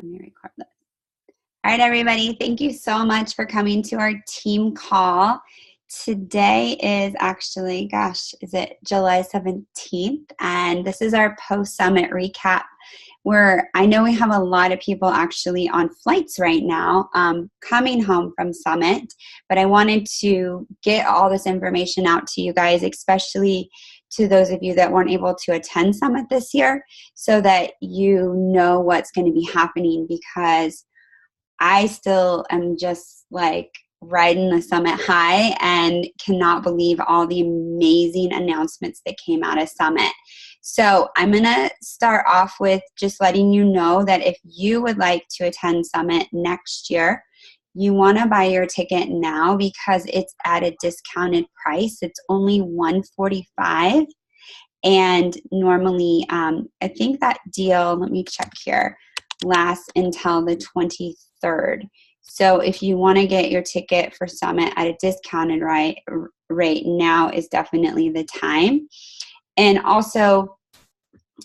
Let me record this. All right, everybody. Thank you so much for coming to our team call. Today is actually, is it July 17th? And this is our post-summit recap, where I know we have a lot of people actually on flights right now coming home from Summit, but I wanted to get all this information out to you guys, especially to those of you that weren't able to attend Summit this year, so that you know what's going to be happening, because I still am just like riding the Summit high and cannot believe all the amazing announcements that came out of Summit. So I'm going to start off with just letting you know that if you would like to attend Summit next year, you want to buy your ticket now because it's at a discounted price. It's only $145. And normally, I think that deal, let me check here, lasts until the 23rd. So if you want to get your ticket for Summit at a discounted rate, now is definitely the time. And also,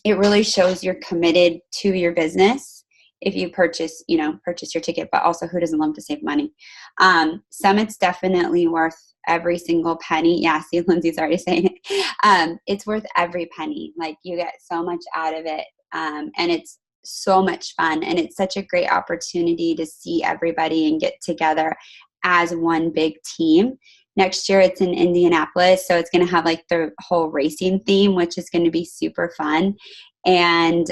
it really shows you're committed to your business if you purchase your ticket, but also who doesn't love to save money? Summit's definitely worth every single penny. Yeah, see, Lindsay's already saying it. It's worth every penny. Like, you get so much out of it. And it's so much fun. And it's such a great opportunity to see everybody and get together as one big team. Next year it's in Indianapolis, so it's going to have like the whole racing theme, which is going to be super fun. And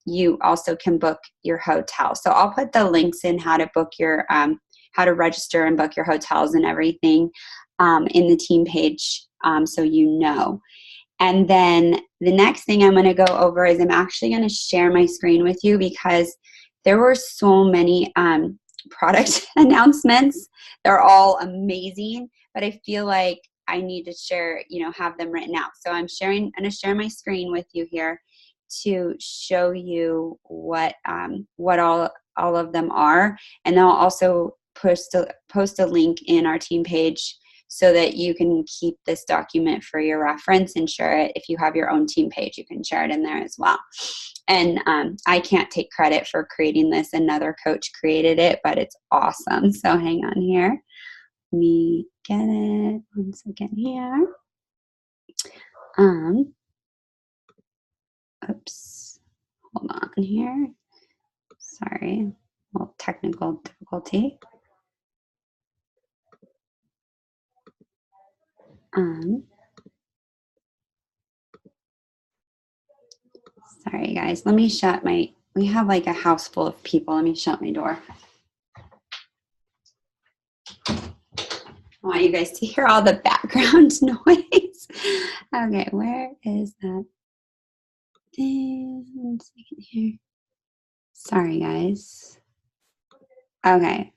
you also can book your hotel. So I'll put the links in how to book your, how to register and book your hotels and everything in the team page, so you know. And then the next thing I'm going to go over is I'm actually going to share my screen with you, because there were so many product announcements. They're all amazing, but I feel like I need to share, have them written out. So I'm going to share my screen with you here to show you what all of them are. And then I'll also post a link in our team page so that you can keep this document for your reference and share it. If you have your own team page, you can share it in there as well. And I can't take credit for creating this. Another coach created it, but it's awesome. So hang on here. Let me get it 1 second here. Oops. Hold on here. Sorry. A little technical difficulty. Sorry guys, let me shut we have like a house full of people. Let me shut my door. I want you guys to hear all the background noise. Okay, where is that thing? 1 second here. Sorry guys. Okay.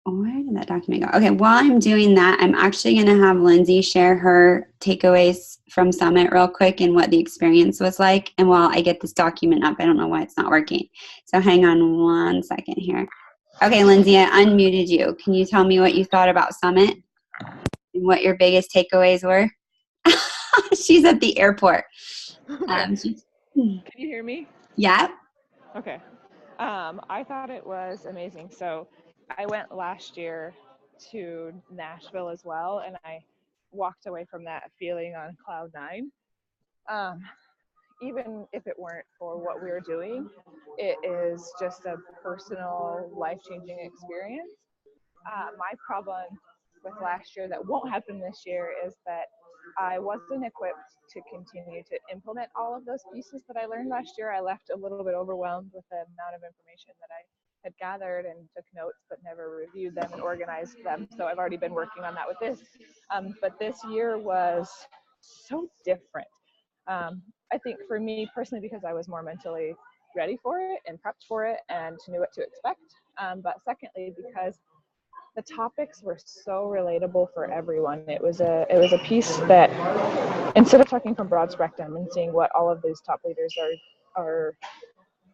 Where did that document go? Okay, while I'm doing that, I'm actually going to have Lindsay share her takeaways from Summit real quick and what the experience was like. And while I get this document up, I don't know why it's not working. So hang on 1 second here. Okay, Lindsay, I unmuted you. Can you tell me what you thought about Summit and what your biggest takeaways were? She's at the airport. Can you hear me? Yeah. Okay. I thought it was amazing. So I went last year to Nashville as well, and I walked away from that feeling on cloud nine. Even if it weren't for what we were doing, it is just a personal, life-changing experience. My problem with last year that won't happen this year is that I wasn't equipped to continue to implement all of those pieces that I learned last year. I left a little bit overwhelmed with the amount of information that I had gathered and took notes, but never reviewed them and organized them. So I've already been working on that with this. But this year was so different. I think for me personally, because I was more mentally ready for it and prepped for it and knew what to expect. But secondly, because the topics were so relatable for everyone. It was a piece that, instead of talking from broad spectrum and seeing what all of these top leaders are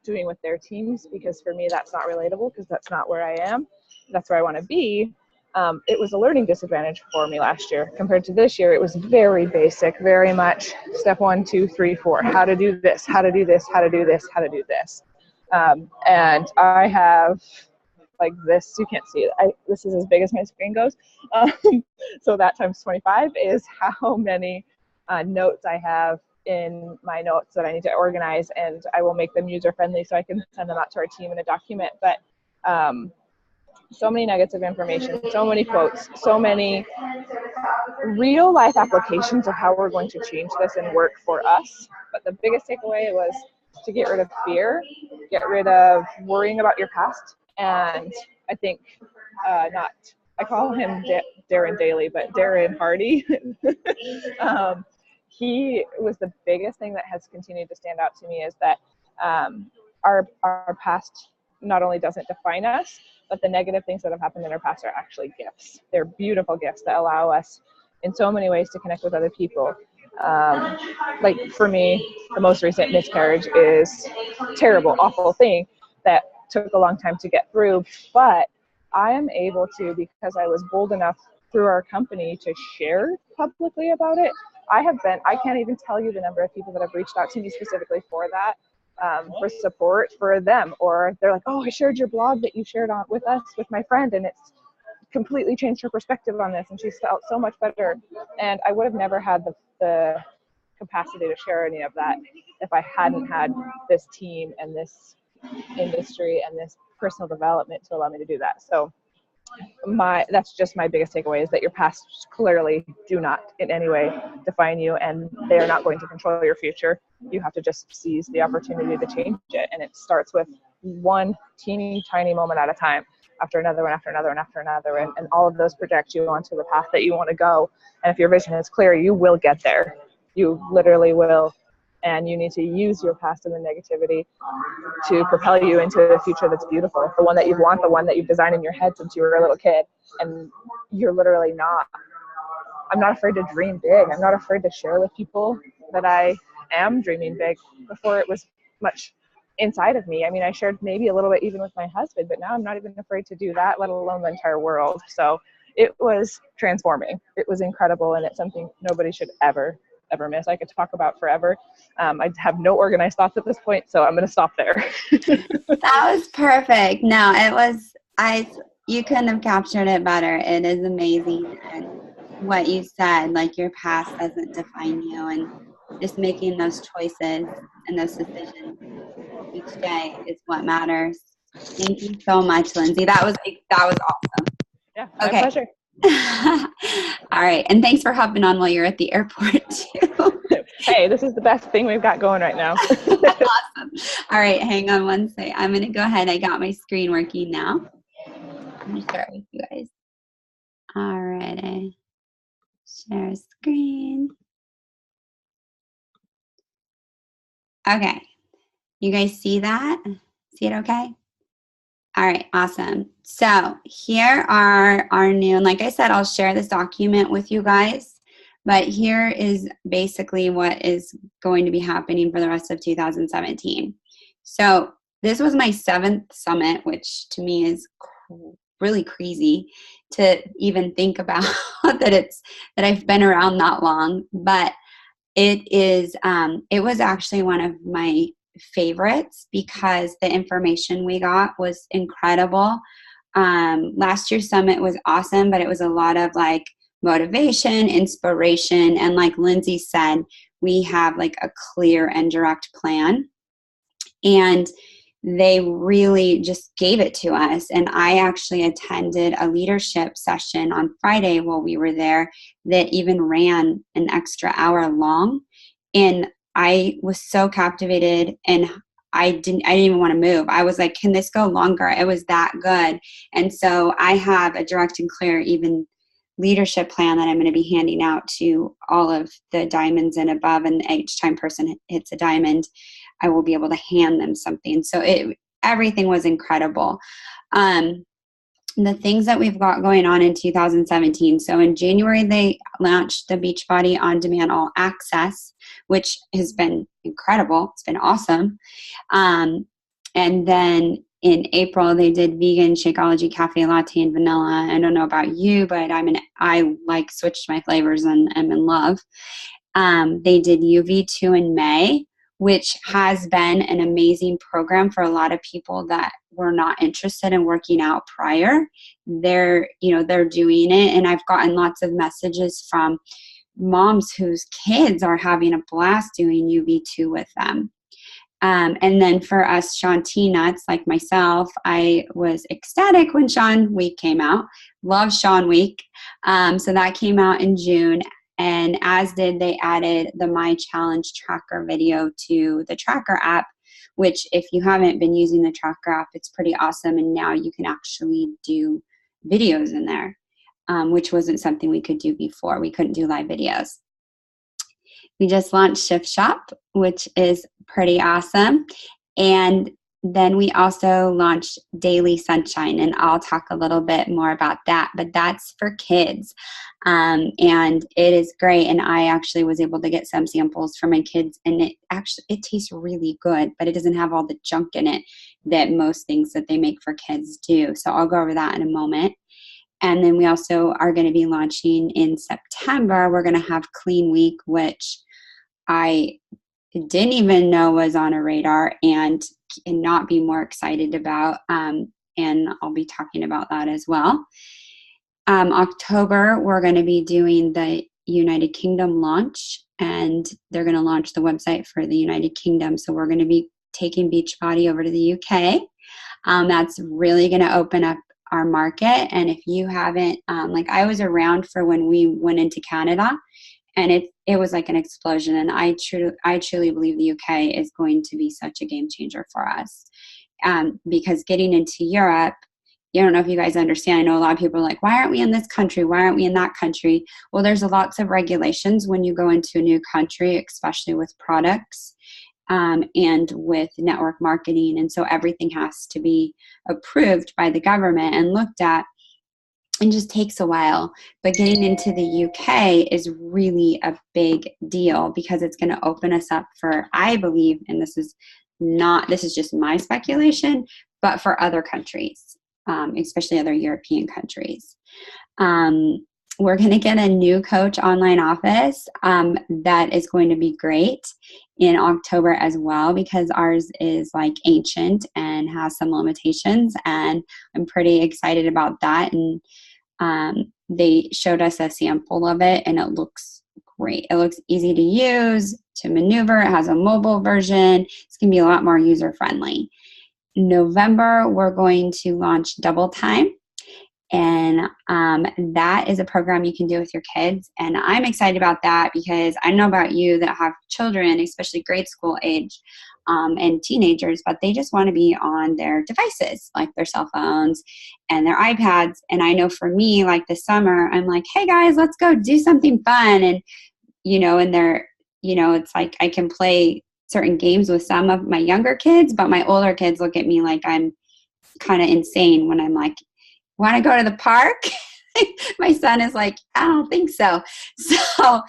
doing with their teams, because for me that's not relatable, because that's not where I am. That's where I want to be. It was a learning disadvantage for me last year compared to this year. It was very basic, very much step 1, 2, 3, 4. How to do this, how to do this, how to do this, how to do this. And I have like this, you can't see it. This is as big as my screen goes. Um, so that times 25 is how many notes I have in my notes that I need to organize, and I will make them user friendly so I can send them out to our team in a document. But so many nuggets of information, so many quotes, so many real life applications of how we're going to change this and work for us. But the biggest takeaway was to get rid of fear, get rid of worrying about your past. And I think I call him Darren Daly, but Darren Hardy. He was the biggest thing that has continued to stand out to me, is that our past not only doesn't define us, but the negative things that have happened in our past are actually gifts. They're beautiful gifts that allow us in so many ways to connect with other people. Like for me, the most recent miscarriage is a terrible, awful thing that took a long time to get through, but I am able to, because I was bold enough through our company to share publicly about it. I can't even tell you the number of people that have reached out to me specifically for that, for support for them, or they're like, oh, I shared your blog that you shared on with us, with my friend, and it's completely changed her perspective on this, and she's felt so much better. And I would have never had the capacity to share any of that if I hadn't had this team and this industry and this personal development to allow me to do that. So that's just my biggest takeaway, is that your past clearly do not in any way define you, and they are not going to control your future. You have to just seize the opportunity to change it, and it starts with one teeny tiny moment at a time, after another one, after another, and after another, and all of those project you onto the path that you want to go. And if your vision is clear, you will get there. You literally will. And you need to use your past and the negativity to propel you into a future that's beautiful, the one that you want, the one that you've designed in your head since you were a little kid. And you're literally I'm not afraid to dream big. I'm not afraid to share with people that I am dreaming big. Before, it was much inside of me. I mean, I shared maybe a little bit even with my husband, but now I'm not even afraid to do that, let alone the entire world. So it was transforming. It was incredible, and it's something nobody should ever miss. I could talk about forever. I have no organized thoughts at this point, so I'm going to stop there. That was perfect. No, it was, you couldn't have captured it better. It is amazing. And what you said, like your past doesn't define you, and just making those choices and those decisions each day is what matters. Thank you so much, Lindsay. That was awesome. Yeah, my pleasure. All right. And thanks for hopping on while you're at the airport too. Hey, this is the best thing we've got going right now. Awesome. All right. Hang on one second. I'm going to go ahead. I got my screen working now. Let me share it with you guys. All right. Share screen. Okay. You guys see that? See it okay? All right, awesome. So here are our new, and like I said, I'll share this document with you guys, but here is basically what is going to be happening for the rest of 2017. So this was my 7th summit, which to me is really crazy to even think about that I've been around that long, but it was actually one of my favorites because the information we got was incredible. Last year's summit was awesome, but it was a lot of like motivation, inspiration, and like Lindsay said, we have like a clear and direct plan. And they really just gave it to us. And I actually attended a leadership session on Friday while we were there that even ran an extra hour long. And I was so captivated, and I didn't even want to move. I was like, can this go longer? It was that good. And so I have a direct and clear even leadership plan that I'm going to be handing out to all of the diamonds and above. And each time person hits a diamond, I will be able to hand them something. So everything was incredible. The things that we've got going on in 2017. So in January, they launched the Beachbody On Demand All Access, which has been incredible. It's been awesome. And then in April, they did vegan Shakeology cafe latte and vanilla. I don't know about you, but I like switched my flavors and I'm in love. They did UV2 in May, which has been an amazing program for a lot of people that were not interested in working out prior. They're doing it. And I've gotten lots of messages from moms whose kids are having a blast doing UV2 with them. And then for us Sean T nuts like myself, I was ecstatic when Sean Week came out. Love Sean Week. So that came out in June. And as did, they added the My Challenge Tracker video to the Tracker app, which if you haven't been using the Tracker app, it's pretty awesome. And now you can actually do videos in there, which wasn't something we could do before. We couldn't do live videos. We just launched Shift Shop, which is pretty awesome. And then we also launched Daily Sunshine, and I'll talk a little bit more about that, but that's for kids. And it is great. And I actually was able to get some samples for my kids, and it tastes really good, but it doesn't have all the junk in it that most things that they make for kids do. So I'll go over that in a moment. And then we also are going to be launching in September. We're going to have Clean Week, which I didn't even know was on a radar and not be more excited about. And I'll be talking about that as well. October, we're going to be doing the United Kingdom launch, and they're going to launch the website for the United Kingdom. So we're going to be taking Beachbody over to the UK. That's really going to open up our market. And if you haven't, I was around for when we went into Canada, and it was like an explosion. And I truly believe the UK is going to be such a game changer for us, because getting into Europe, I don't know if you guys understand. I know a lot of people are like, why aren't we in this country? Why aren't we in that country? Well, there's lots of regulations when you go into a new country, especially with products and with network marketing. And so everything has to be approved by the government and looked at. It just takes a while. But getting into the UK is really a big deal, because it's going to open us up for, I believe, and this is just my speculation, but for other countries, especially other European countries. We're going to get a new coach online office that is going to be great in October as well, because ours is like ancient and has some limitations, and I'm pretty excited about that. And they showed us a sample of it, and it looks great. It looks easy to use, to maneuver. It has a mobile version. It's going to be a lot more user friendly. In November, we're going to launch Double Time. And that is a program you can do with your kids. And I'm excited about that, because I know about you that have children, especially grade school age and teenagers, but they just want to be on their devices, like their cell phones and their iPads. And I know for me, like this summer, I'm like, hey guys, let's go do something fun. And, and they're, it's like I can play certain games with some of my younger kids, but my older kids look at me like I'm kind of insane when I'm like, want to go to the park? My son is like, I don't think so. So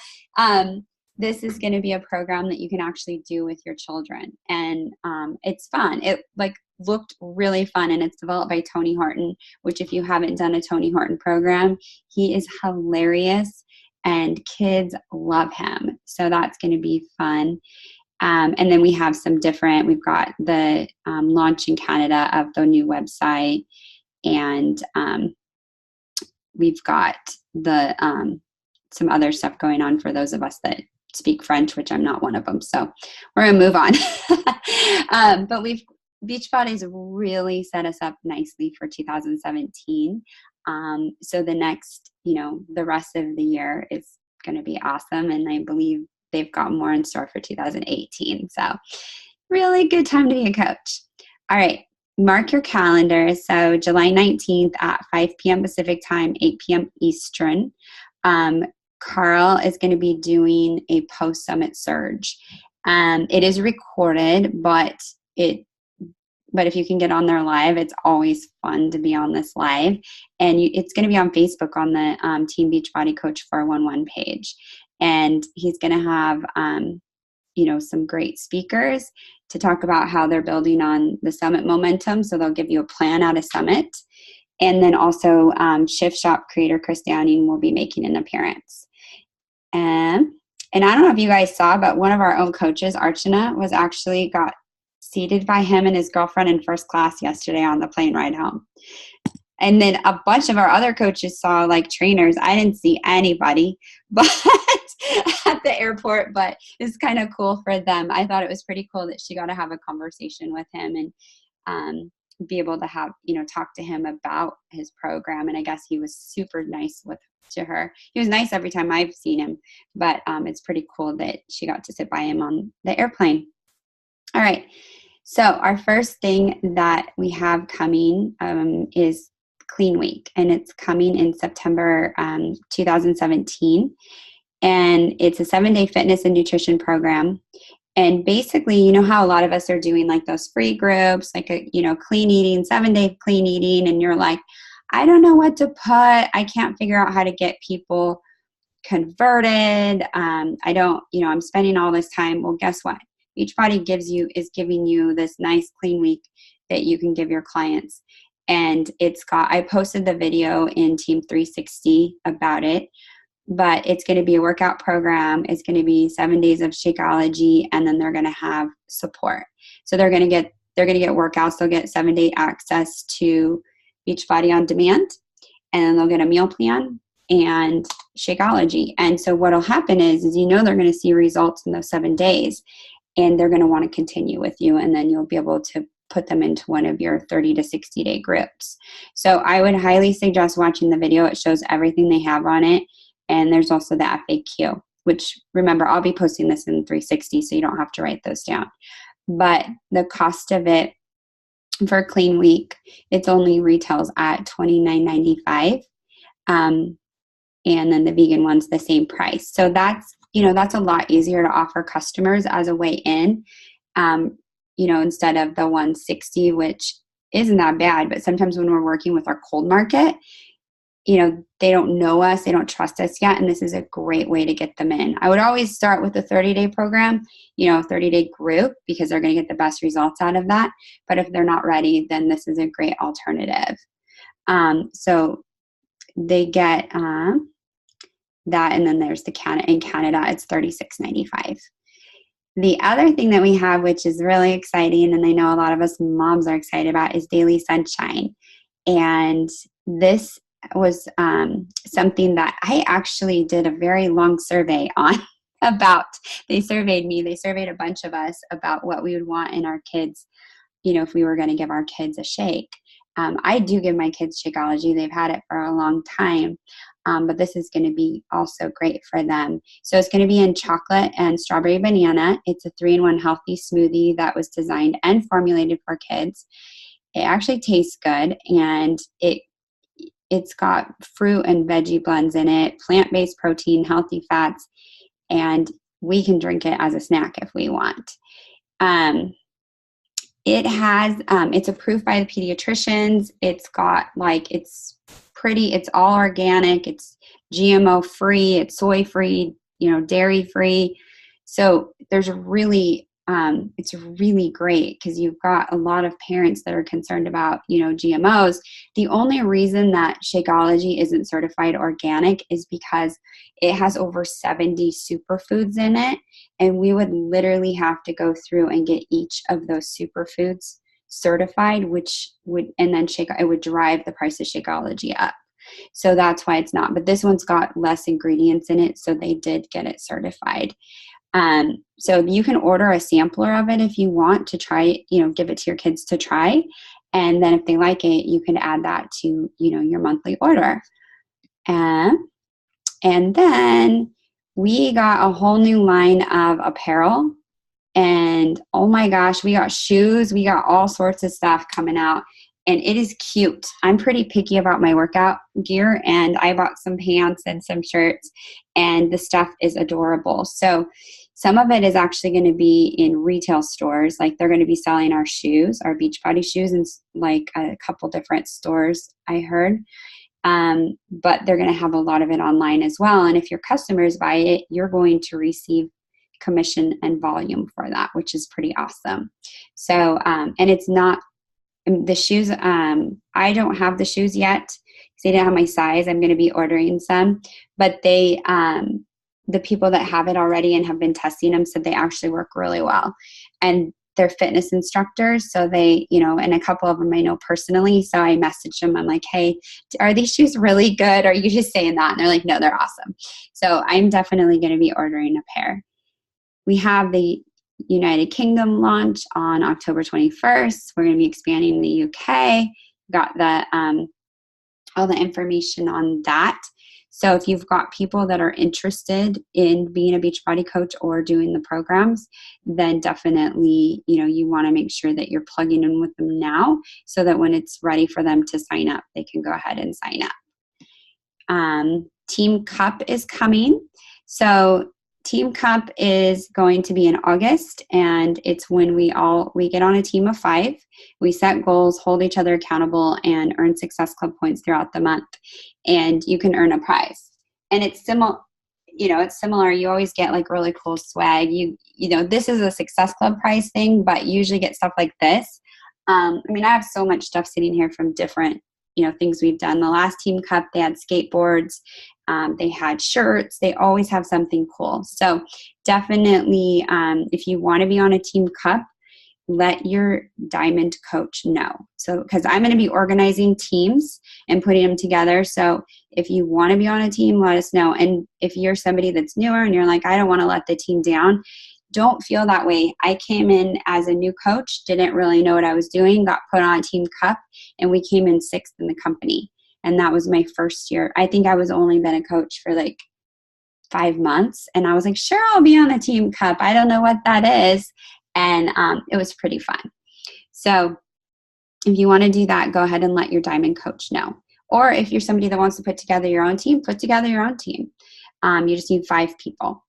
this is going to be a program that you can actually do with your children. And it's fun. It looked really fun, and it's developed by Tony Horton, which if you haven't done a Tony Horton program, he is hilarious and kids love him. So that's going to be fun. And then we have we've got the launch in Canada of the new website. And we've got the some other stuff going on for those of us that speak French, which I'm not one of them. So we're going to move on. But Beachbody's really set us up nicely for 2017. So the next, the rest of the year is going to be awesome. And I believe they've got more in store for 2018. So really good time to be a coach. All right. Mark your calendars. So July 19th at 5 p.m. Pacific time, 8 p.m. Eastern. Carl is going to be doing a post-summit surge. It is recorded, but if you can get on there live, it's always fun to be on this live. And it's going to be on Facebook on the Team Beachbody Coach 411 page. And he's going to have some great speakers to talk about how they're building on the summit momentum. So they'll give you a plan out of summit. And then also Shift Shop creator Chris Downing will be making an appearance. And And I don't know if you guys saw, but one of our own coaches, Archana, was actually got seated by him and his girlfriend in first class yesterday on the plane ride home. And then a bunch of our other coaches saw like trainers. I didn't see anybody but at the airport, but it's kind of cool for them. I thought it was pretty cool that she got to have a conversation with him and be able to have, talk to him about his program. And I guess he was super nice to her. He was nice every time I've seen him, but it's pretty cool that she got to sit by him on the airplane. All right. So our first thing that we have coming is Clean Week, and it's coming in September 2017. And it's a 7-day fitness and nutrition program. And basically, you know how a lot of us are doing like those free groups, like clean eating, 7-day clean eating, and you're like, I don't know what to put. I can't figure out how to get people converted. I don't, I'm spending all this time. Well, guess what? Beachbody is giving you this nice clean week that you can give your clients. And I posted the video in Team 360 about it, but it's going to be a workout program. It's going to be 7 days of Shakeology, and then they're going to have support. So they're going to get workouts. They'll get 7-day access to Beachbody on demand, and then they'll get a meal plan and Shakeology. And so what'll happen is they're going to see results in those 7 days, and they're going to want to continue with you, and then you'll be able to put them into one of your 30 to 60 day groups. So I would highly suggest watching the video. It shows everything they have on it. And there's also the FAQ, which, remember, I'll be posting this in 360, so you don't have to write those down. But the cost of it for Clean Week, it's only retails at $29.95. And then the vegan one's the same price. So that's a lot easier to offer customers as a way in, instead of the $160, which isn't that bad. But sometimes when we're working with our cold market, they don't know us, they don't trust us yet, and this is a great way to get them in. I would always start with a 30-day program, 30-day group, because they're going to get the best results out of that. But if they're not ready, then this is a great alternative. So they get that, and then there's in Canada, it's $36.95. The other thing that we have, which is really exciting, and I know a lot of us moms are excited about, is Daily Sunshine. And this was something that I actually did a very long survey on about. They surveyed me. They surveyed a bunch of us about what we would want in our kids, if we were going to give our kids a shake. I do give my kids Shakeology. They've had it for a long time. But this is going to be also great for them. So it's going to be in chocolate and strawberry banana. It's a 3-in-1 healthy smoothie that was designed and formulated for kids. It actually tastes good, and it's got fruit and veggie blends in it, plant-based protein, healthy fats, and we can drink it as a snack if we want. It has, it's approved by the pediatricians. It's got it's pretty, it's all organic, it's GMO free, it's soy free, dairy free. So there's it's really great, because you've got a lot of parents that are concerned about, GMOs. The only reason that Shakeology isn't certified organic is because it has over 70 superfoods in it. And we would literally have to go through and get each of those superfoods certified, it would drive the price of Shakeology up. So that's why it's not. But this one's got less ingredients in it, so they did get it certified. So you can order a sampler of it if you want to try, give it to your kids to try. And then if they like it, you can add that to, your monthly order. And then we got a whole new line of apparel. And oh my gosh, we got shoes. We got all sorts of stuff coming out. And it is cute. I'm pretty picky about my workout gear, and I bought some pants and some shirts, and the stuff is adorable. So some of it is actually going to be in retail stores. Like, they're going to be selling our shoes, our Beachbody shoes, in like a couple different stores, I heard. But they're going to have a lot of it online as well. And if your customers buy it, you're going to receive commission and volume for that, which is pretty awesome. So, and it's not, the shoes, I don't have the shoes yet because they didn't have my size. I'm going to be ordering some, but the people that have it already and have been testing them said they actually work really well. And they're fitness instructors. So they, and a couple of them I know personally. So I messaged them. I'm like, hey, are these shoes really good? Or are you just saying that? And they're like, no, they're awesome. So I'm definitely going to be ordering a pair. We have the United Kingdom launch on October 21st. We're going to be expanding in the UK. Got the all the information on that. So if you've got people that are interested in being a Beachbody coach or doing the programs, then definitely, you want to make sure that you're plugging in with them now so that when it's ready for them to sign up, they can go ahead and sign up. Team Cup is coming. So Team Cup is going to be in August, and it's when we get on a team of 5. We set goals, hold each other accountable, and earn Success Club points throughout the month. And you can earn a prize. And it's similar. It's similar. You always get like really cool swag. This is a Success Club prize thing, but you usually get stuff like this. I have so much stuff sitting here from different things we've done. The last Team Cup, they had skateboards, they had shirts, they always have something cool. So definitely, if you want to be on a Team Cup, let your diamond coach know. So, because I'm going to be organizing teams and putting them together. So if you want to be on a team, let us know. And if you're somebody that's newer and you're like, I don't want to let the team down, don't feel that way. I came in as a new coach, didn't really know what I was doing, got put on Team Cup, and we came in 6th in the company. And that was my first year. I think I was only been a coach for like 5 months. And I was like, sure, I'll be on a Team Cup. I don't know what that is. And it was pretty fun. So if you want to do that, go ahead and let your diamond coach know. Or if you're somebody that wants to put together your own team, put together your own team. You just need 5 people.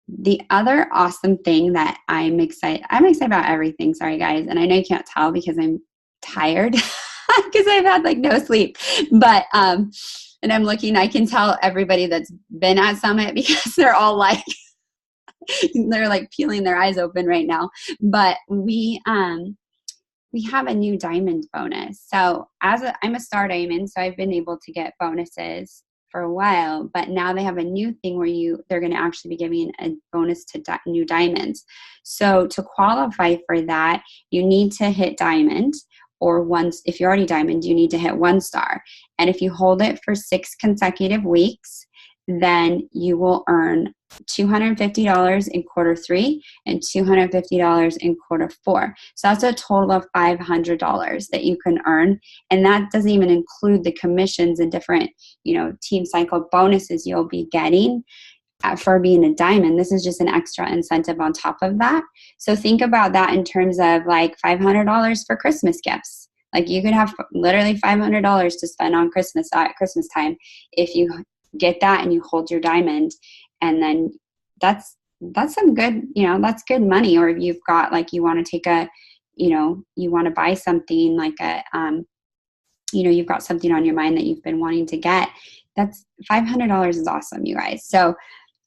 The other awesome thing that I'm excited about everything. Sorry, guys. And I know you can't tell because I'm tired because I've had like no sleep. But, and I'm looking, I can tell everybody that's been at Summit because they're all like, they're like peeling their eyes open right now. But we have a new diamond bonus. So I'm a star diamond, so I've been able to get bonuses for a while, but now they have a new thing where they're going to actually be giving a bonus to new diamonds. So to qualify for that, you need to hit diamond, or once, if you're already diamond, you need to hit 1 star. And if you hold it for 6 consecutive weeks, then you will earn $250 in quarter 3 and $250 in quarter 4. So that's a total of $500 that you can earn. And that doesn't even include the commissions and different, team cycle bonuses you'll be getting for being a diamond. This is just an extra incentive on top of that. So think about that in terms of like $500 for Christmas gifts. Like you could have literally $500 to spend on Christmas at Christmas time if you get that and you hold your diamond. And then that's some good, that's good money. Or if you've got like, you want to take you want to buy something like you've got something on your mind that you've been wanting to get, that's $500 is awesome, you guys. So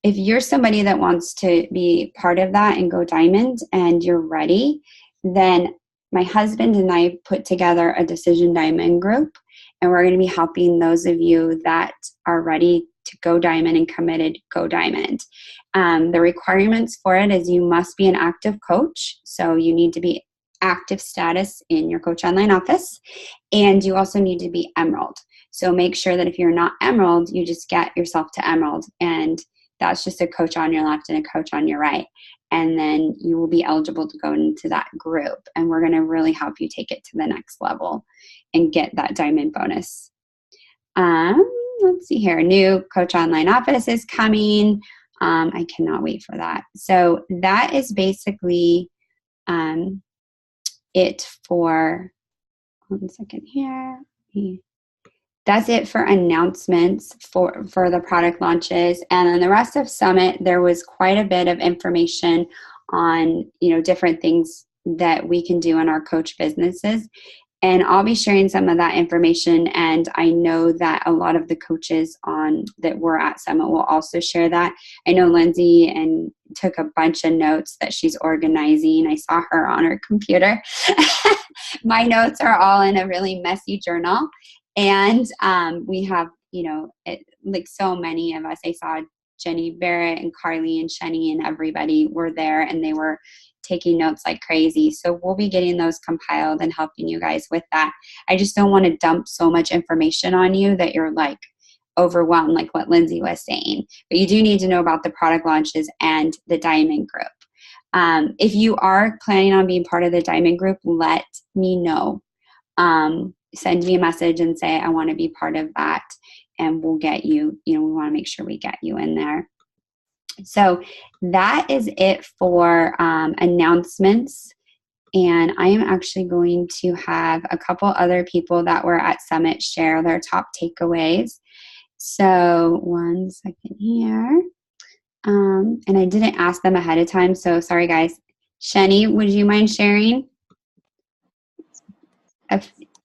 if you're somebody that wants to be part of that and go diamond and you're ready, then my husband and I put together a Decision Diamond group, and we're going to be helping those of you that are ready to go diamond and committed, go diamond. The requirements for it is you must be an active coach. So you need to be active status in your Coach Online office, and you also need to be Emerald. So make sure that if you're not Emerald, you just get yourself to Emerald, and that's just a coach on your left and a coach on your right. And then you will be eligible to go into that group. And we're going to really help you take it to the next level and get that diamond bonus. Let's see here. New Coach Online office is coming. I cannot wait for that. So that is basically it for, 1 second here. That's it for announcements for the product launches. And then the rest of Summit, there was quite a bit of information on, different things that we can do in our coach businesses. And I'll be sharing some of that information. And I know that a lot of the coaches that were at Summit will also share that. I know Lindsay and took a bunch of notes that she's organizing. I saw her on her computer. My notes are all in a really messy journal. And we have, like so many of us, I saw Jenny Barrett and Carly and Shenny and everybody were there, and they were taking notes like crazy. So we'll be getting those compiled and helping you guys with that. I just don't want to dump so much information on you that you're like overwhelmed, like what Lindsay was saying. But you do need to know about the product launches and the Diamond Group. If you are planning on being part of the Diamond Group, let me know. Send me a message and say, I want to be part of that. And we'll get you, we want to make sure we get you in there. So that is it for announcements. And I am actually going to have a couple other people that were at Summit share their top takeaways. So one second here. And I didn't ask them ahead of time, so sorry guys. Shenny, would you mind sharing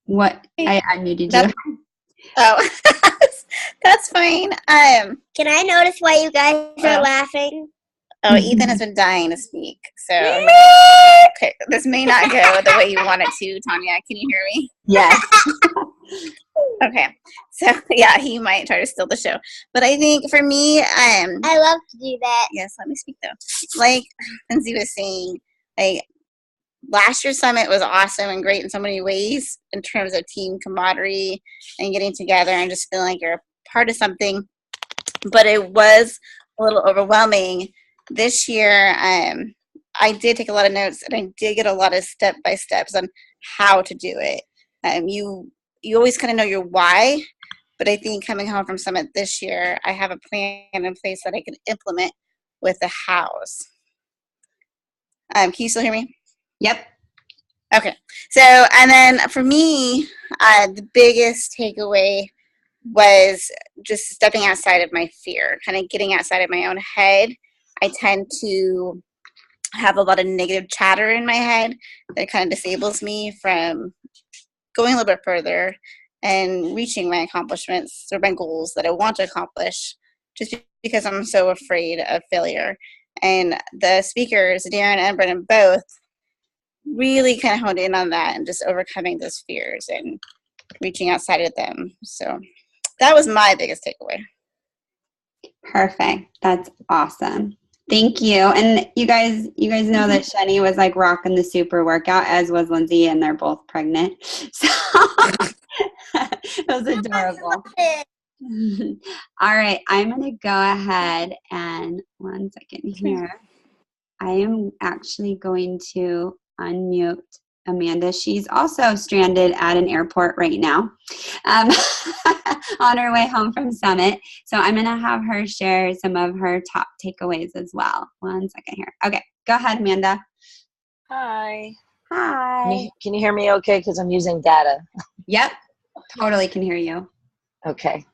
what I muted you? Oh, that's fine. Can I notice why you guys are laughing? Oh, Ethan has been dying to speak. So okay, this may not go the way you want it to, Tanya. Can you hear me? Yes. Okay. So yeah, he might try to steal the show. But I think for me, I love to do that. Yes, let me speak though. Like Lindsay was saying, like last year's summit was awesome and great in so many ways in terms of team camaraderie and getting together and just feeling like you're a part of something. But it was a little overwhelming. This year, I did take a lot of notes and I did get a lot of step-by-steps on how to do it. You always kind of know your why, but I think coming home from Summit this year, I have a plan in place that I can implement with the hows. Can you still hear me? Yep. Okay. So, and then for me, the biggest takeaway was just stepping outside of my fear, kind of getting outside of my own head. I tend to have a lot of negative chatter in my head that kind of disables me from going a little bit further and reaching my accomplishments or my goals that I want to accomplish just because I'm so afraid of failure. And the speakers, Darren and Brennan, both really kind of honed in on that and just overcoming those fears and reaching outside of them. So that was my biggest takeaway. Perfect. That's awesome. Thank you. And you guys know that Shenny was like rocking the super workout, as was Lindsay, and they're both pregnant. So it was adorable. All right. I'm going to go ahead and one second here. I am actually going to unmute Amanda. She's also stranded at an airport right now on her way home from Summit. So I'm going to have her share some of her top takeaways as well. One second here. Okay, go ahead, Amanda. Hi. Hi. Can you hear me okay? Because I'm using data. Yep, totally can hear you. Okay.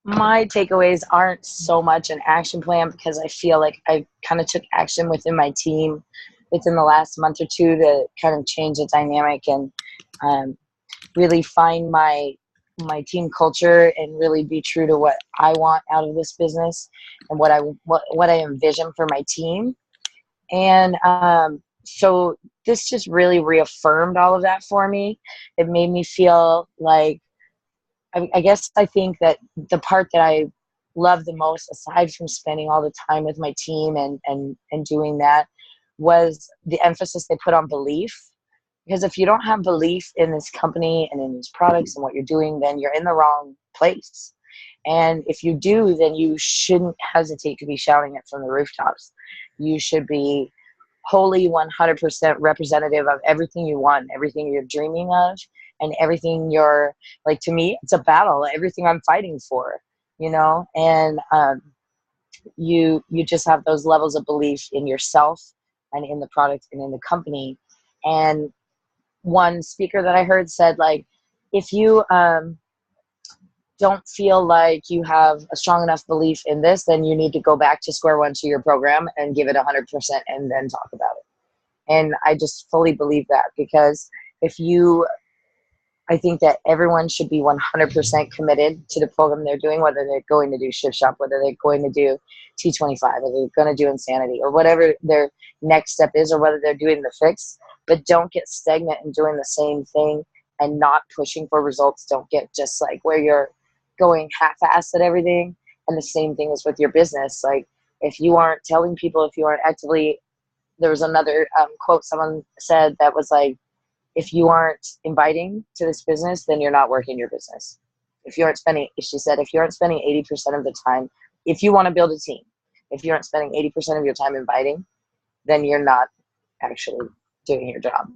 My takeaways aren't so much an action plan because I feel like I kind of took action within my team within the last month or two to kind of change the dynamic and really find my team culture and really be true to what I want out of this business and what I envision for my team. And so this just really reaffirmed all of that for me. It made me feel like I guess I think that the part that I love the most, aside from spending all the time with my team and doing that, was the emphasis they put on belief. Because if you don't have belief in this company and in these products and what you're doing, then you're in the wrong place. And if you do, then you shouldn't hesitate to be shouting it from the rooftops. You should be wholly 100% representative of everything you want, everything you're dreaming of, and everything you're, like, to me, it's a battle, everything I'm fighting for, and you just have those levels of belief in yourself and in the product and in the company. And one speaker that I heard said, like, if you don't feel like you have a strong enough belief in this, then you need to go back to square one to your program and give it 100% and then talk about it. And I just fully believe that, because I think that everyone should be 100% committed to the program they're doing, whether they're going to do Shift Shop, whether they're going to do T25, whether they're going to do Insanity, or whatever their next step is, or whether they're doing the fix. But don't get stagnant in doing the same thing and not pushing for results. Don't get just like where you're going half-assed at everything. And the same thing is with your business. Like, if you aren't telling people, if you aren't actively, there was another quote someone said that was like, if you aren't inviting to this business, then you're not working your business. If you aren't spending, she said, if you aren't spending 80% of the time, if you want to build a team, if you aren't spending 80% of your time inviting, then you're not actually doing your job.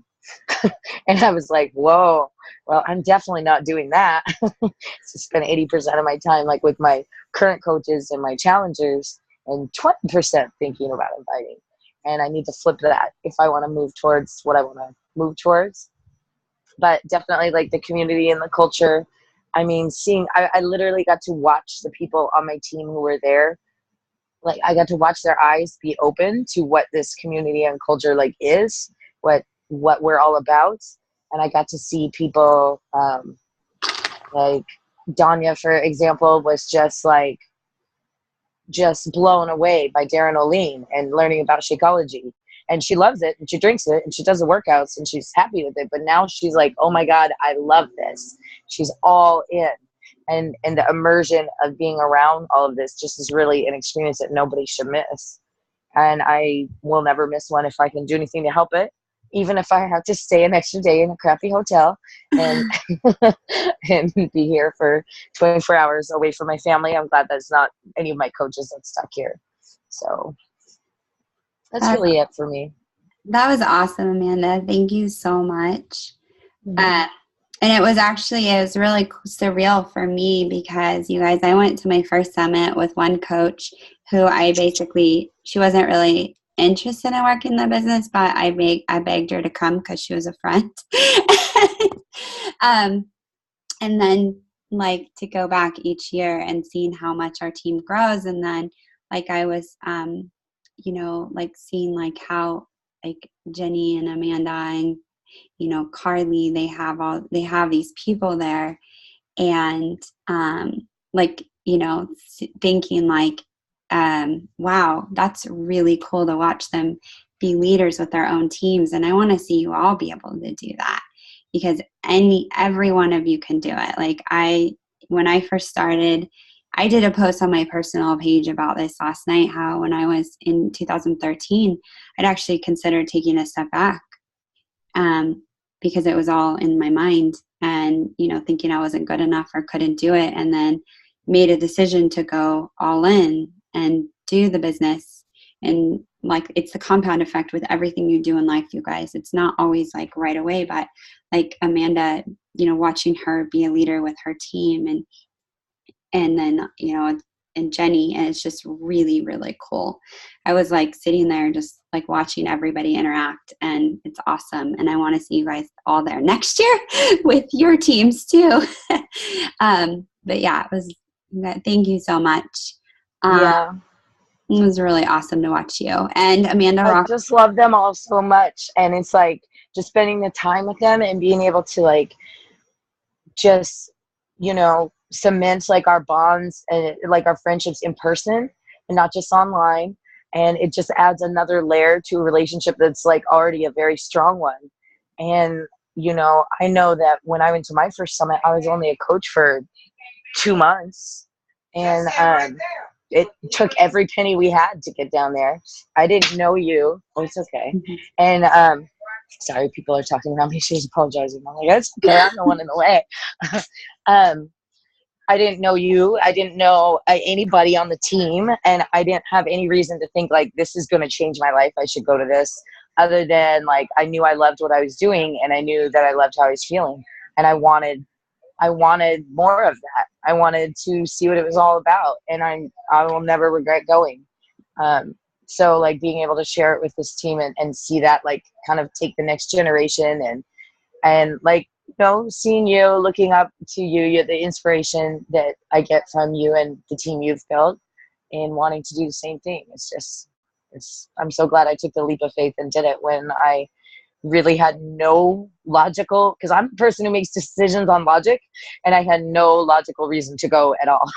And I was like, whoa, well, I'm definitely not doing that. To spend 80% of my time, like with my current coaches and my challengers, and 20% thinking about inviting. And I need to flip that if I want to move towards what I want to move towards. But definitely like the community and the culture. I mean, I literally got to watch the people on my team who were there. Like, I got to watch their eyes be open to what this community and culture like is, what we're all about. And I got to see people like Danya, for example, was just blown away by Darren O'Lean and learning about Shakeology. And she loves it, and she drinks it, and she does the workouts, and she's happy with it. But now she's like, oh my God, I love this. She's all in. And the immersion of being around all of this just is really an experience that nobody should miss. And I will never miss one if I can do anything to help it, even if I have to stay an extra day in a crappy hotel and and be here for 24 hours away from my family. I'm glad that's not any of my coaches that's stuck here. So that's really it for me. That was awesome, Amanda. Thank you so much. And it was really surreal for me because, you guys, I went to my first summit with one coach who she wasn't really interested in working the business, but I begged her to come because she was a friend. And then like to go back each year and seeing how much our team grows. And then like I was, like seeing like how like Jenny and Amanda and, Carly, they have these people there, and thinking like, wow, that's really cool to watch them be leaders with their own teams. And I want to see you all be able to do that, because every one of you can do it. Like when I first started, I did a post on my personal page about this last night, how when I was in 2013, I'd actually considered taking a step back, because it was all in my mind and, thinking I wasn't good enough or couldn't do it. And then made a decision to go all in and do the business. And like, it's the compound effect with everything you do in life, you guys. It's not always like right away, but like Amanda, watching her be a leader with her team, and then, and Jenny, and it's just really, really cool. I was like sitting there just like watching everybody interact, and it's awesome. And I want to see you guys all there next year with your teams too. But yeah, thank you so much. Yeah. It was really awesome to watch you. And Amanda I just love them all so much. And it's like just spending the time with them and being able to like just, cement like our bonds and like our friendships in person and not just online. And it just adds another layer to a relationship that's like already a very strong one. And, I know that when I went to my first summit, I was only a coach for 2 months. And it took every penny we had to get down there. I didn't know you. Oh, it's okay. And sorry, people are talking around me. She's apologizing. I'm like, it's okay. I'm the one in the way. I didn't know you. I didn't know anybody on the team. And I didn't have any reason to think like this is going to change my life. I should go to this, other than like I knew I loved what I was doing, and I knew that I loved how I was feeling. And I wanted more of that. I wanted to see what it was all about, and I will never regret going. So like being able to share it with this team and see that like kind of take the next generation and like, seeing you, looking up to you, the inspiration that I get from you and the team you've built, and wanting to do the same thing. I'm so glad I took the leap of faith and did it when I really had no logical, because I'm a person who makes decisions on logic, and I had no logical reason to go at all.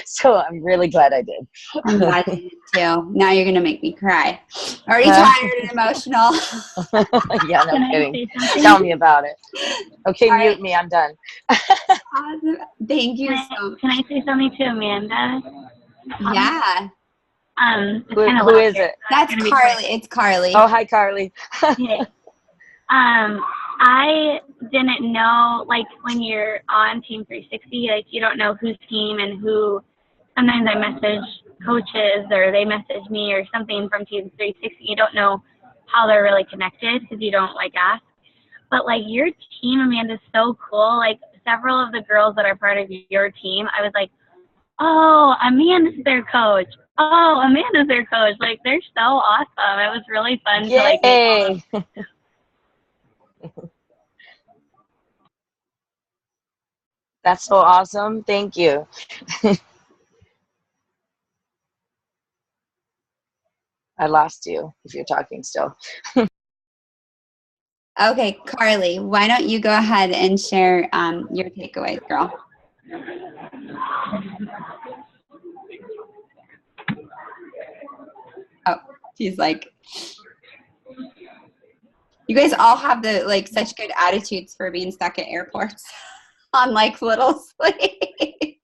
So I'm really glad I did. I'm glad you did too. Now you're going to make me cry. Already tired and emotional. Yeah, no kidding. Tell me about it. Okay, mute me. I'm done. Awesome. Thank you so much. Can I say something to Amanda? Yeah. Who is it? That's Carly. It's Carly. Oh, hi, Carly. Okay. I didn't know, like, when you're on Team 360, like, you don't know whose team and who. Sometimes I message coaches or they message me or something from Team 360. You don't know how they're really connected because you don't, like, ask. But, like, your team, Amanda, is so cool. Like, several of the girls that are part of your team, I was like, oh, Amanda's their coach. Oh, Amanda's their coach. Like, they're so awesome. It was really fun to, like, Yay! That's so awesome. Thank you. I lost you if you're talking still. Okay, Carly, why don't you go ahead and share your takeaways, girl? Oh, she's like, you guys all have the like such good attitudes for being stuck at airports on like little sleep.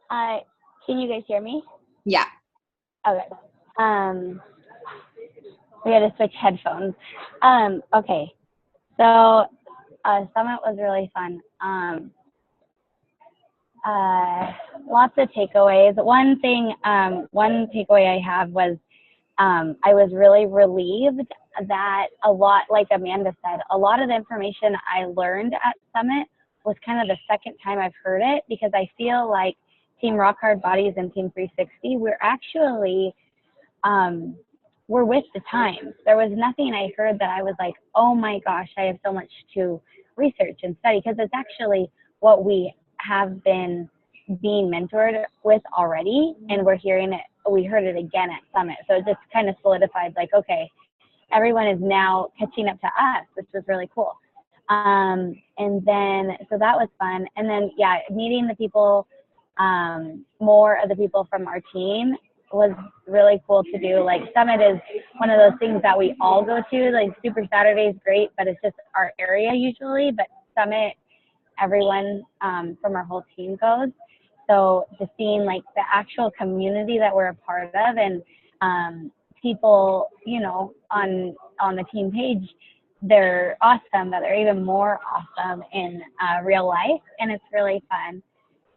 Can you guys hear me? Yeah. Okay. We had to switch headphones. Okay. So, Summit was really fun. Lots of takeaways. One takeaway I have was I was really relieved that a lot, like Amanda said, a lot of the information I learned at Summit was kind of the second time I've heard it, because I feel like Team Rock Hard Bodies and Team 360, we're actually, we're with the times. There was nothing I heard that I was like, oh my gosh, I have so much to research and study, because it's actually what we have been being mentored with already, and we heard it again at Summit. So it just kind of solidified, like, okay, everyone is now catching up to us, which was really cool. And then, so that was fun. And then, yeah, meeting the people, more of the people from our team was really cool to do. Like, Summit is one of those things that we all go to. Like, Super Saturday is great, but it's just our area usually. But Summit, everyone from our whole team goes. So just seeing like the actual community that we're a part of, and people, you know, on the team page, they're awesome, but they're even more awesome in real life, and it's really fun.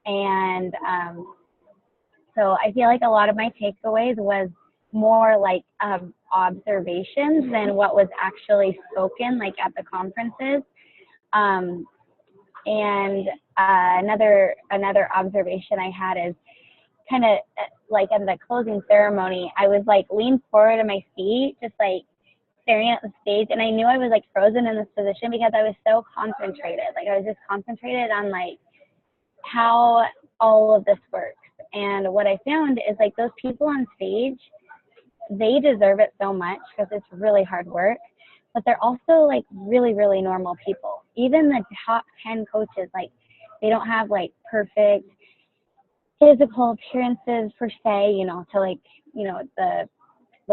And so I feel like a lot of my takeaways was more like observations than what was actually spoken, like at the conferences. And another observation I had is kind of like in the closing ceremony, I was like leaned forward in my seat, just like staring at the stage, and I knew I was like frozen in this position because I was so concentrated. Like, I was just concentrated on like how all of this works. And what I found is like those people on stage, they deserve it so much because it's really hard work, but they're also like really, really normal people. Even the top 10 coaches, like, they don't have like perfect physical appearances per se, you know, to like, you know, the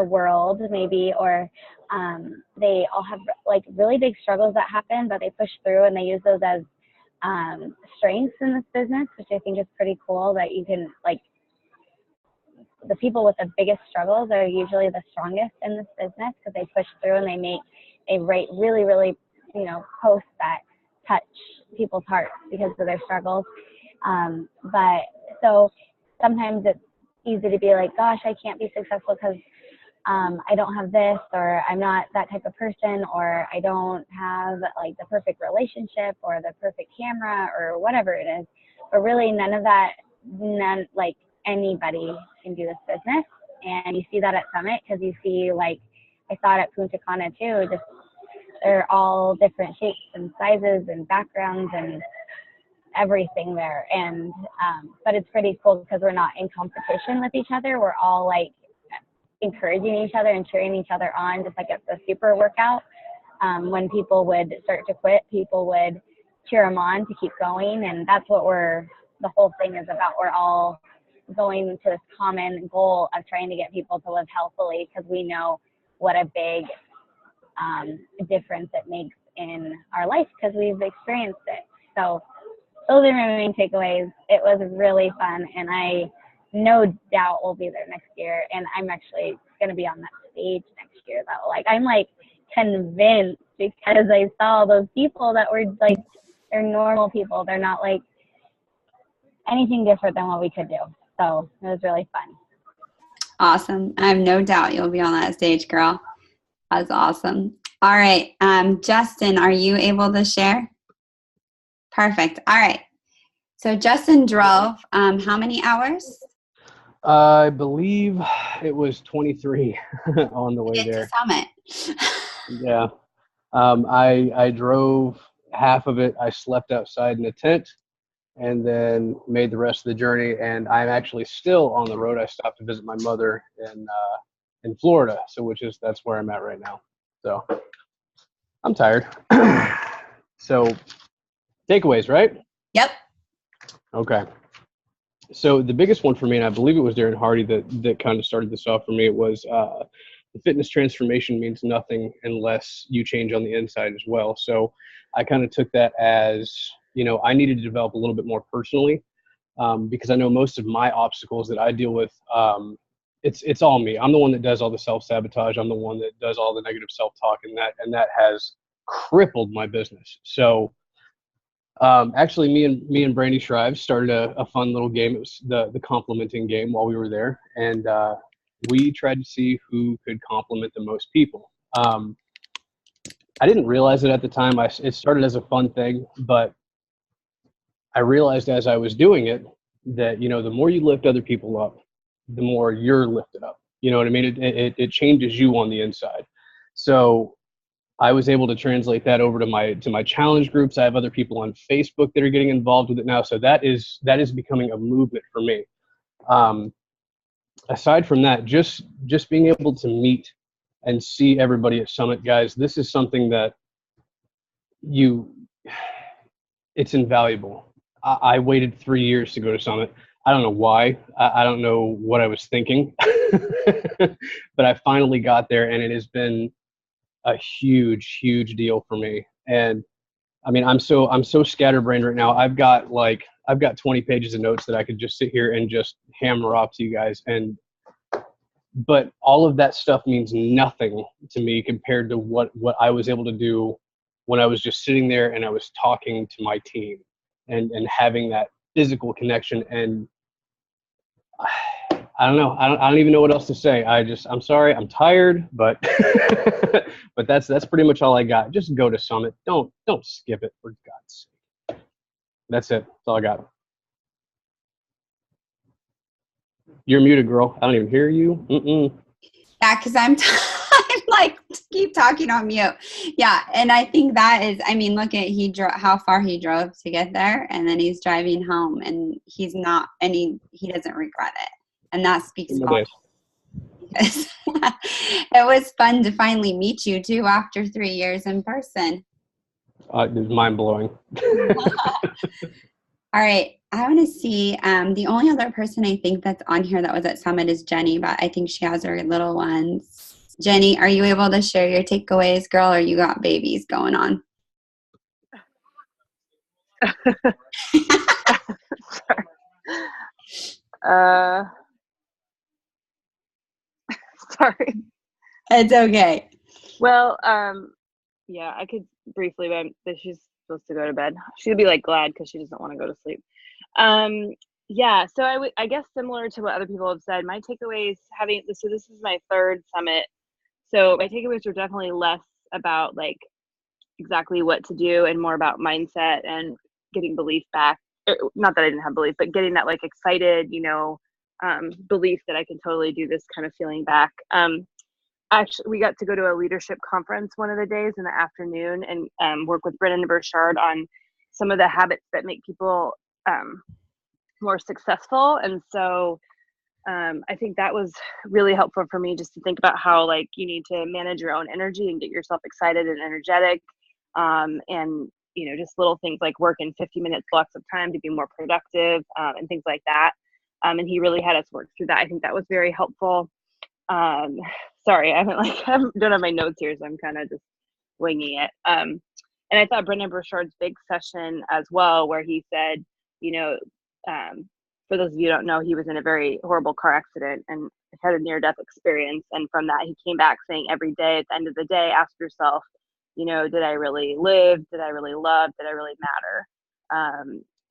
world maybe, or they all have like really big struggles that happen, but they push through and they use those as strengths in this business, which I think is pretty cool, that you can like, the people with the biggest struggles are usually the strongest in this business, because they push through and they write really, really, you know, posts that touch people's hearts because of their struggles. But so sometimes it's easy to be like, gosh, I can't be successful because I don't have this, or I'm not that type of person, or I don't have like the perfect relationship or the perfect camera or whatever it is. But really like anybody can do this business. And you see that at Summit, because you see, like, I saw it at Punta Cana too, just they're all different shapes and sizes and backgrounds and everything there. And but it's pretty cool because we're not in competition with each other. We're all like encouraging each other and cheering each other on, just like at the super workout. When people would start to quit, people would cheer them on to keep going. And that's what the whole thing is about. We're all going to this common goal of trying to get people to live healthily, because we know what a big difference it makes in our life, because we've experienced it. So those are my main takeaways. It was really fun, and I no doubt will be there next year. And I'm actually going to be on that stage next year, though. Like, I'm like convinced, because I saw those people that were like, they're normal people. They're not like anything different than what we could do. So it was really fun. Awesome. I have no doubt you'll be on that stage, girl. That's awesome. All right. Justin, are you able to share? Perfect. All right. So Justin drove how many hours? I believe it was 23 on the way there. To Summit. Yeah. I drove half of it. I slept outside in a tent and then made the rest of the journey. And I'm actually still on the road. I stopped to visit my mother in Florida. So that's where I'm at right now. So I'm tired. So takeaways, right? Yep. Okay. So the biggest one for me, and I believe it was Darren Hardy that kind of started this off for me, it was the fitness transformation means nothing unless you change on the inside as well. So I kind of took that as, I needed to develop a little bit more personally because I know most of my obstacles that I deal with, it's all me. I'm the one that does all the self-sabotage. I'm the one that does all the negative self-talk, and that has crippled my business. So actually, me and Brandy Shrives started a fun little game. It was the complimenting game while we were there, and we tried to see who could compliment the most people. I didn't realize it at the time. It started as a fun thing, but I realized as I was doing it that the more you lift other people up, the more you're lifted up. You know what I mean? It changes you on the inside. So I was able to translate that over to my challenge groups. I have other people on Facebook that are getting involved with it now. So that is becoming a movement for me. Aside from that, just being able to meet and see everybody at Summit, guys, this is something that it's invaluable. I waited 3 years to go to Summit. I don't know why. I don't know what I was thinking, but I finally got there, and it has been a huge deal for me. And I mean, I'm so scatterbrained right now. I've got 20 pages of notes that I could just sit here and just hammer off to you guys. But all of that stuff means nothing to me compared to what I was able to do when I was just sitting there and I was talking to my team and having that physical connection. And I don't know. I don't even know what else to say. I'm sorry. I'm tired, but but that's pretty much all I got. Just go to Summit. Don't skip it, for God's sake. That's it. That's all I got. You're muted, girl. I don't even hear you. Yeah, because I'm like, keep talking on mute. Yeah, and I think that is, I mean, look at how far he drove to get there, and then he's driving home, and he's not, and he doesn't regret it. And that speaks volumes. Because it was fun to finally meet you too after 3 years in person. It was mind blowing. All right, I want to see. The only other person I think that's on here that was at Summit is Jenny, but I think she has her little ones. Jenny, are you able to share your takeaways, girl, or you got babies going on? Sorry. Sorry. It's okay. Well, yeah, I could briefly, but she's supposed to go to bed. She'll be like glad because she doesn't want to go to sleep. Yeah, so I guess similar to what other people have said, my takeaways so this is my third summit. So my takeaways are definitely less about like exactly what to do and more about mindset and getting belief back. Not that I didn't have belief, but getting that like excited, belief that I can totally do this kind of feeling back. Actually, we got to go to a leadership conference one of the days in the afternoon and work with Brennan Burchard on some of the habits that make people more successful. And so I think that was really helpful for me just to think about how like you need to manage your own energy and get yourself excited and energetic. And, just little things like work in 50 minutes blocks of time to be more productive and things like that. And he really had us work through that. I think that was very helpful. Sorry, I don't have my notes here, so I'm kind of just winging it. And I thought Brendan Burchard's big session as well, where he said, for those of you who don't know, he was in a very horrible car accident and had a near-death experience. And from that, he came back saying every day, at the end of the day, ask yourself, did I really live? Did I really love? Did I really matter?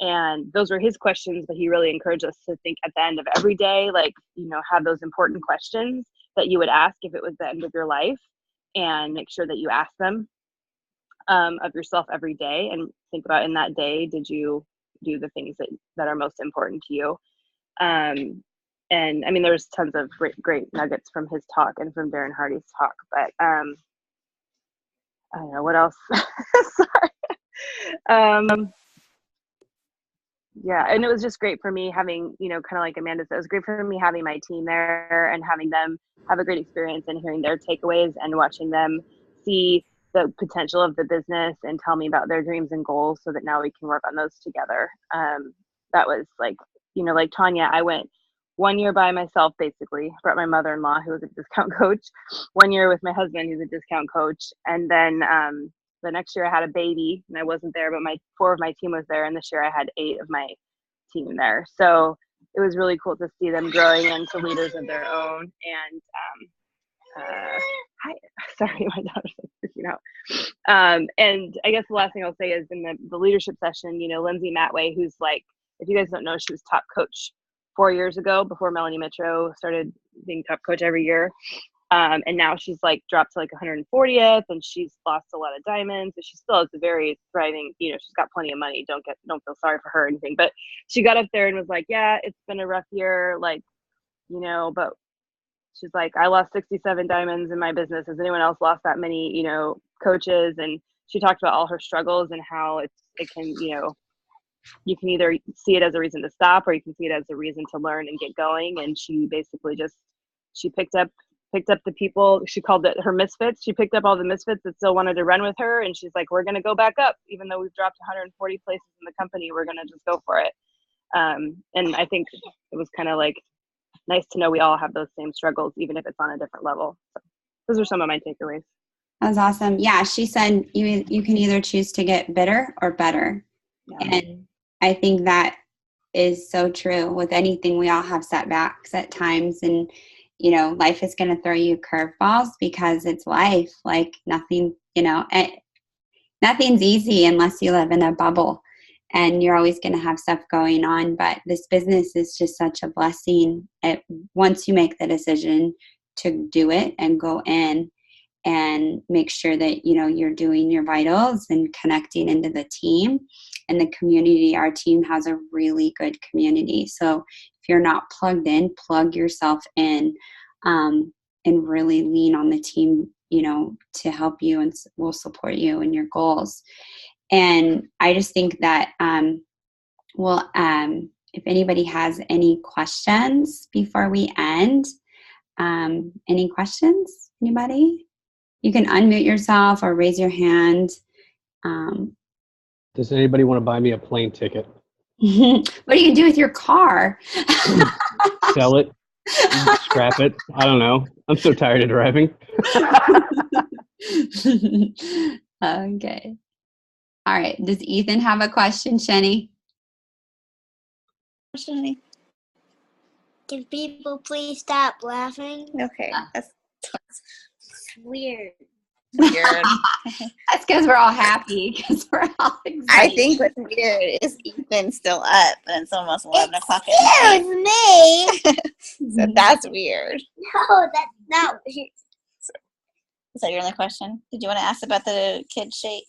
And those were his questions, but he really encouraged us to think at the end of every day, have those important questions that you would ask if it was the end of your life, and make sure that you ask them of yourself every day, and think about in that day, did you do the things that are most important to you? And I mean, there's tons of great nuggets from his talk and from Darren Hardy's talk, but I don't know what else. Sorry. Yeah, and it was just great for me having, kind of like Amanda said, it was great for me having my team there and having them have a great experience and hearing their takeaways and watching them see the potential of the business and tell me about their dreams and goals so that now we can work on those together. That was like Tanya, I went 1 year by myself, basically. Brought my mother-in-law, who was a discount coach, 1 year with my husband, who's a discount coach. And then the next year I had a baby and I wasn't there, but 4 of my team was there. And this year I had 8 of my team there. So it was really cool to see them growing into leaders of their own. And hi, sorry, my daughter's like freaking out. And I guess the last thing I'll say is in the leadership session, Lindsay Matway, who's like, if you guys don't know, she was top coach 4 years ago before Melanie Mitro started being top coach every year. And now she's like dropped to like 140th, and she's lost a lot of diamonds, but she still has a very thriving, she's got plenty of money. Don't feel sorry for her or anything, but she got up there and was like, yeah, it's been a rough year. But she's like, I lost 67 diamonds in my business. Has anyone else lost that many, coaches? And she talked about all her struggles and how it can, you can either see it as a reason to stop or you can see it as a reason to learn and get going. And she basically she picked up the people, she called it her misfits. She picked up all the misfits that still wanted to run with her. And she's like, we're going to go back up. Even though we've dropped 140 places in the company, we're going to just go for it. And I think it was kind of like nice to know we all have those same struggles, even if it's on a different level. So those are some of my takeaways. That was awesome. Yeah, she said you can either choose to get bitter or better. Yeah. And I think that is so true with anything. We all have setbacks at times, and life is going to throw you curveballs because it's life. Like nothing's easy unless you live in a bubble, and you're always going to have stuff going on. But this business is just such a blessing. Once you make the decision to do it and go in and make sure that, you're doing your vitals and connecting into the team and the community. Our team has a really good community. So if you're not plugged in, plug yourself in, and really lean on the team, to help you, and will support you in your goals. And I just think that, if anybody has any questions before we end, any questions, anybody? You can unmute yourself or raise your hand. Does anybody want to buy me a plane ticket? What do you do with your car? Sell it, scrap it. I don't know. I'm so tired of driving. Okay. All right. Does Ethan have a question, Shenny? Can people please stop laughing? Okay. That's weird. That's because we're all happy, because we're all excited. I think what's weird is Ethan's still up, and it's almost 11 o'clock at night. Excuse me. So that's weird. No, that's not weird. Is that your only question? Did you want to ask about the kid shake?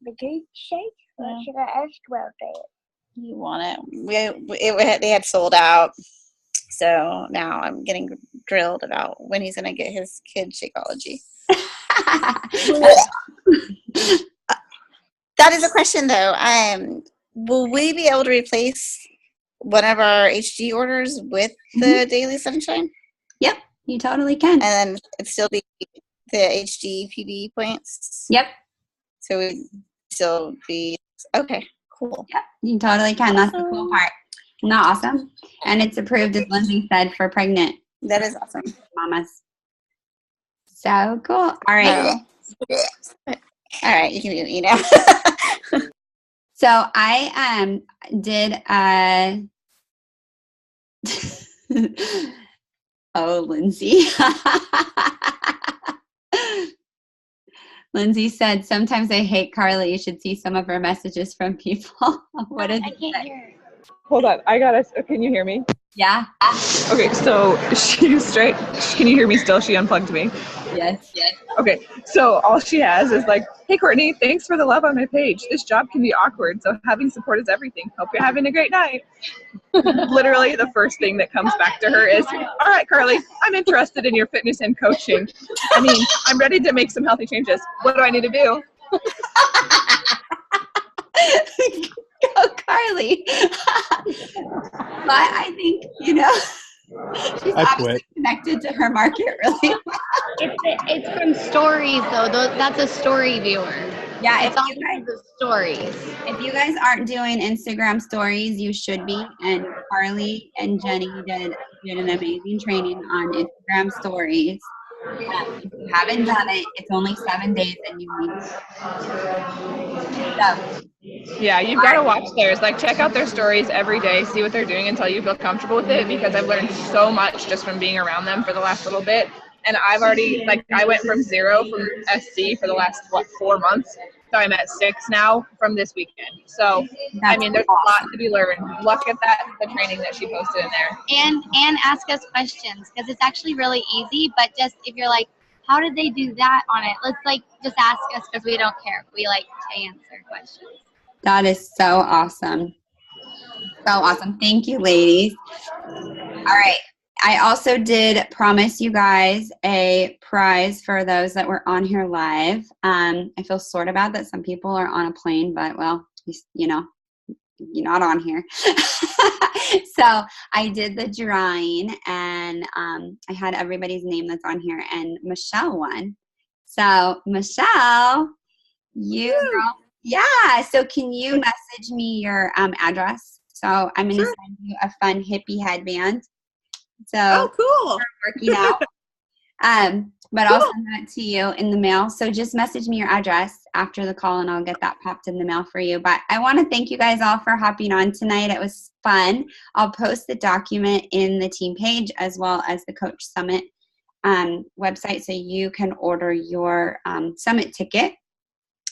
The kid shake? What should I ask about that? You want it? They had sold out. So now I'm getting drilled about when he's going to get his kid Shakeology. That is a question, though. Will we be able to replace one of our HG orders with the Daily Sunshine? Yep, you totally can. And then it'd still be the HG PB points? Yep. So we'd still be, okay, cool. Yep, you totally can. That's the cool part. Isn't that awesome? And it's approved, as Lindsay said, for pregnant. That is awesome. Mamas. So cool. All right. All All right, you can do it now. So I did oh, Lindsay. Lindsay said, sometimes I hate Carly. You should see some of her messages from people. What is I it? can't hear. Hold on, I got us. Can you hear me? Yeah. Okay, so she's straight. Can you hear me still? She unplugged me. Yes. Okay, so all she has is like, hey, Courtney, thanks for the love on my page. This job can be awkward, so having support is everything. Hope you're having a great night. Literally the first thing that comes back to her is, all right, Carly, I'm interested in your fitness and coaching. I mean, I'm ready to make some healthy changes. What do I need to do? Go, Carly. But I think, she's I obviously quit. connected to her market really well. It's from stories though. That's a story viewer. Yeah, It's all the stories. if you guys aren't doing Instagram stories, you should be. And Carly and Jenny did an amazing training on Instagram stories. If you haven't done it, it's only 7 days and you need to. So, Yeah, you've got to watch theirs. Like, check out their stories every day, see what they're doing until you feel comfortable with it, because I've learned so much just from being around them for the last little bit. And I've already, I went from 0 from SC for the last, 4 months. So I'm at 6 now from this weekend. So, that's there's awesome. a lot to be learned. Look at the training that she posted in there. And ask us questions, because it's actually really easy. But just if you're like, how did they do that on it? Let's just ask us, because we don't care. We like to answer questions. That is so awesome. So awesome. Thank you, ladies. All right. I also did promise you guys a prize for those that were on here live. I feel sort of bad that some people are on a plane, but well, you're not on here. So I did the drawing, and I had everybody's name that's on here, and Michelle won. So Michelle, yeah. So can you message me your address? So I'm going to send you a fun hippie headband. So cool. We're working out. But I'll send that to you in the mail. So just message me your address after the call and I'll get that popped in the mail for you. But I want to thank you guys all for hopping on tonight. It was fun. I'll post the document in the team page as well as the Coach Summit website, so you can order your summit ticket.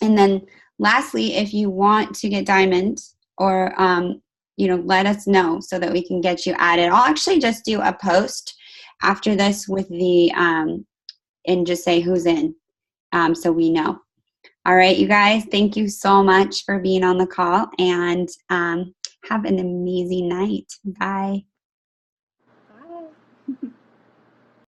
And then lastly, if you want to get diamonds or let us know so that we can get you added. I'll actually just do a post after this with the and just say who's in, so we know. All right, you guys, thank you so much for being on the call, and have an amazing night. Bye.